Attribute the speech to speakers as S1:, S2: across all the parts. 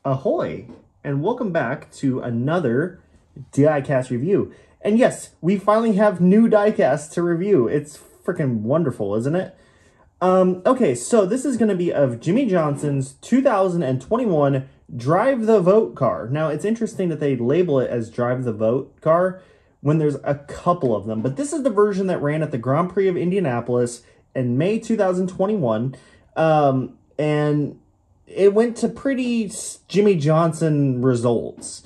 S1: Ahoy, and welcome back to another diecast review. And yes, we finally have new diecasts to review. It's freaking wonderful, isn't it? Okay, so this is going to be of Jimmie Johnson's 2021 Drive the Vote car. Now, it's interesting that they label it as Drive the Vote car when there's a couple of them. But this is the version that ran at the Grand Prix of Indianapolis in May 2021. And it went to pretty Jimmie Johnson results.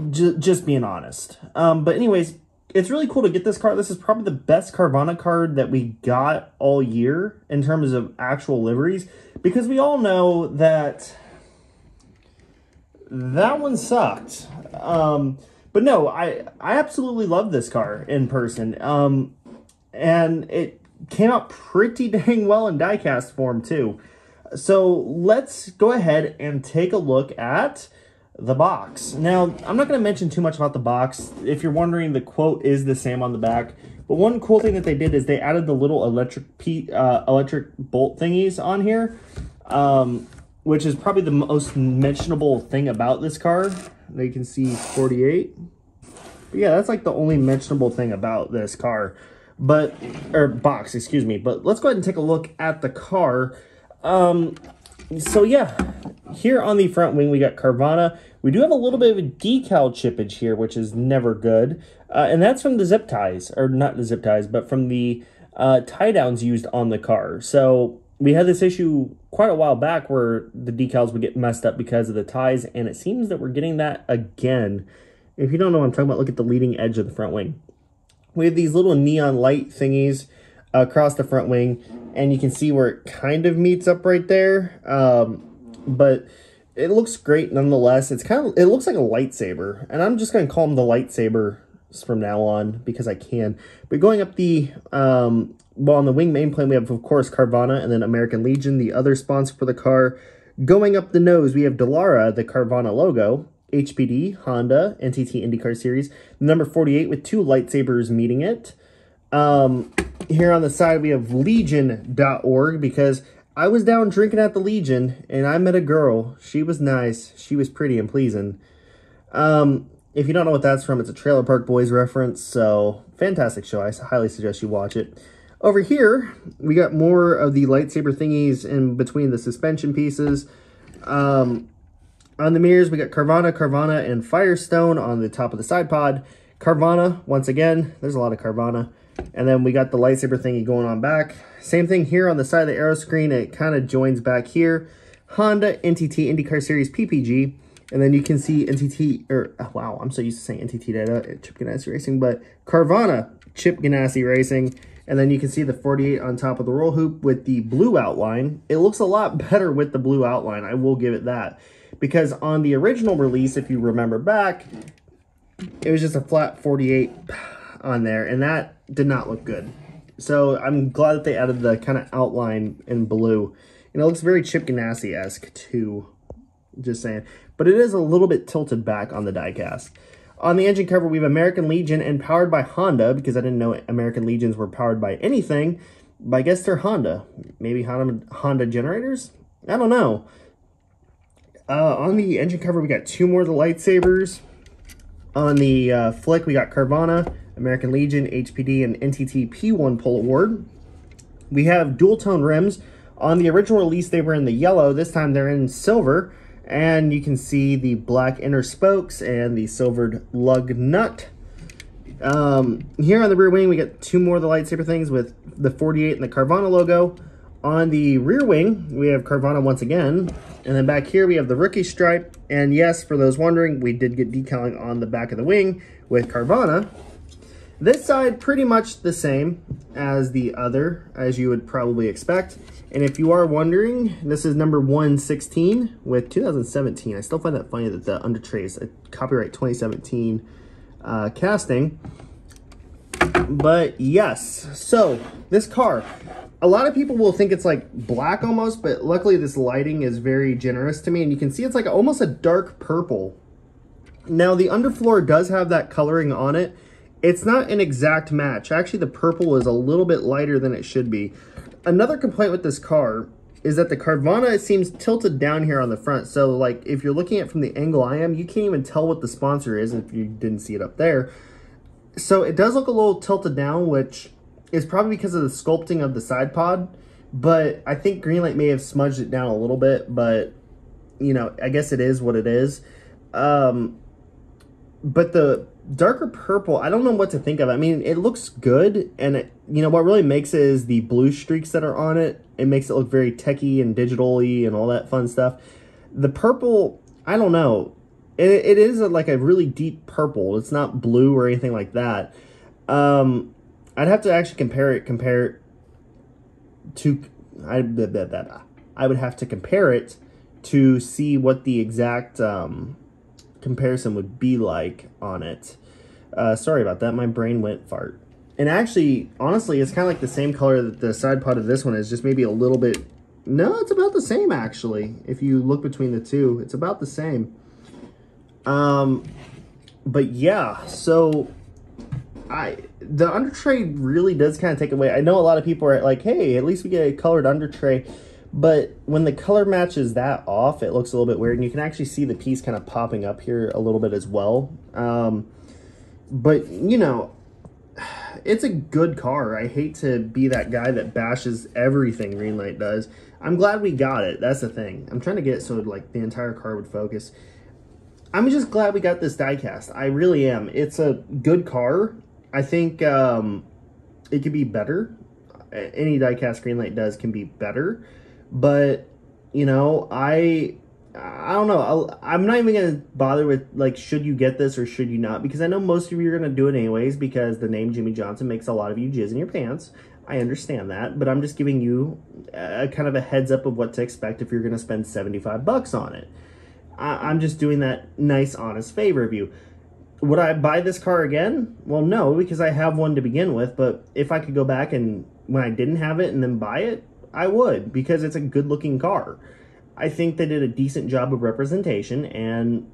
S1: Just being honest. But anyways, it's really cool to get this card. This is probably the best Carvana card that we got all year in terms of actual liveries, because we all know that that one sucked. But no, I absolutely love this car in person. And it came out pretty dang well in diecast form too. So let's go ahead and take a look at the box. Now, I'm not going to mention too much about the box. If you're wondering, the quote is the same on the back. But one cool thing that they did is they added the little electric bolt thingies on here, which is probably the most mentionable thing about this car. Now you can see 48. But yeah, that's like the only mentionable thing about this car. Or box, excuse me. But let's go ahead and take a look at the car. So yeah, here on the front wing, we got Carvana. We do have a little bit of a decal chippage here, which is never good. And that's from the zip ties, or not the zip ties, but from the tie downs used on the car. So we had this issue quite a while back where the decals would get messed up because of the ties, and it seems that we're getting that again. If you don't know what I'm talking about, look at the leading edge of the front wing. We have these little neon light thingies across the front wing, and you can see where it kind of meets up right there. But it looks great nonetheless. It looks like a lightsaber, and I'm just going to call them the Lightsabers from now on because I can. But going up the, well, on the wing main plane, we have, of course, Carvana and then American Legion, the other sponsor for the car. Going up the nose, we have Dallara, the Carvana logo, HPD, Honda, NTT IndyCar Series, number 48 with two lightsabers meeting it. Here on the side, we have Legion.org because I was down drinking at the Legion and I met a girl. She was nice. She was pretty and pleasing. If you don't know what that's from, it's a Trailer Park Boys reference. So, fantastic show. I highly suggest you watch it. Over here, we got more of the lightsaber thingies in between the suspension pieces. On the mirrors, we got Carvana, and Firestone on the top of the side pod. Carvana, once again, there's a lot of Carvana. And then we got the lightsaber thingy going on back. Same thing here on the side of the aero screen. It kind of joins back here. Honda, NTT IndyCar Series PPG. And then you can see NTT, wow, I'm so used to saying NTT Data, Chip Ganassi Racing, but Carvana, Chip Ganassi Racing. And then you can see the 48 on top of the roll hoop with the blue outline. It looks a lot better with the blue outline, I will give it that. Because on the original release, if you remember back, it was just a flat 48 on there, and that did not look good. So I'm glad that they added the kind of outline in blue. And it looks very Chip Ganassi-esque too, just saying. But it is a little bit tilted back on the diecast. On the engine cover, we have American Legion and powered by Honda, because I didn't know American Legions were powered by anything. But I guess they're Honda. Maybe Honda generators? I don't know. On the engine cover, we got two more of the lightsabers. On the flick, we got Carvana, American Legion, HPD, and NTT P1 Pull Award. We have dual-tone rims. On the original release, they were in the yellow. This time, they're in silver. And you can see the black inner spokes and the silvered lug nut. Here on the rear wing, we got two more of the lightsaber things with the 48 and the Carvana logo. On the rear wing, we have Carvana once again. And then back here, we have the rookie stripe. And yes, for those wondering, we did get decaling on the back of the wing with Carvana. This side, pretty much the same as the other, as you would probably expect. And if you are wondering, this is number 116 with 2017. I still find that funny that the undertray is a copyright 2017 casting. But yes, so this car, a lot of people will think it's like black almost, but luckily this lighting is very generous to me. And you can see it's like almost a dark purple. Now the underfloor does have that coloring on it. It's not an exact match. Actually, the purple is a little bit lighter than it should be. Another complaint with this car is that the Carvana seems tilted down here on the front. So, like, if you're looking at it from the angle I am, you can't even tell what the sponsor is if you didn't see it up there. So, it does look a little tilted down, which is probably because of the sculpting of the side pod. But I think Greenlight may have smudged it down a little bit, but, you know, I guess it is what it is. But the darker purple, I don't know what to think of. I mean, it looks good, and it, you know, what really makes it is the blue streaks that are on it. It makes it look very techy and digital-y and all that fun stuff. The purple, I don't know. It is like a really deep purple. It's not blue or anything like that. I'd have to actually compare it to, I would have to compare it to see what the exact comparison would be like on it. Sorry about that, my brain went fart. And actually, honestly, it's kind of like the same color that the side pod of this one is, just maybe a little bit, no, it's about the same actually. If you look between the two, it's about the same. But yeah, so the under tray really does kind of take away. I know a lot of people are like, hey, at least we get a colored under tray. But when the color matches that off, it looks a little bit weird. And you can actually see the piece kind of popping up here a little bit as well. But, you know, it's a good car. I hate to be that guy that bashes everything Greenlight does. I'm glad we got it. That's the thing. I'm trying to get it so, like, the entire car would focus. I'm just glad we got this diecast. I really am. It's a good car. I think it could be better. Any diecast Greenlight does can be better. But, you know, I don't know. I'm not even going to bother with, like, should you get this or should you not? Because I know most of you are going to do it anyways because the name Jimmie Johnson makes a lot of you jizz in your pants. I understand that. But I'm just giving you kind of a heads up of what to expect if you're going to spend $75 on it. I'm just doing that nice, honest favor of you. Would I buy this car again? Well, no, because I have one to begin with. But if I could go back and when I didn't have it and then buy it, I would, because it's a good-looking car. I think they did a decent job of representation, and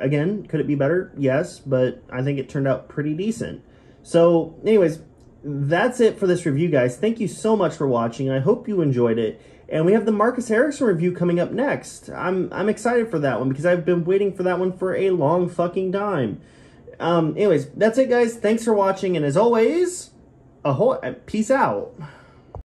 S1: again, could it be better? Yes, but I think it turned out pretty decent. So, anyways, that's it for this review, guys. Thank you so much for watching. I hope you enjoyed it. And we have the Marcus Ericsson review coming up next. I'm excited for that one, because I've been waiting for that one for a long fucking time. Anyways, that's it, guys. Thanks for watching, and as always, ahoy, peace out.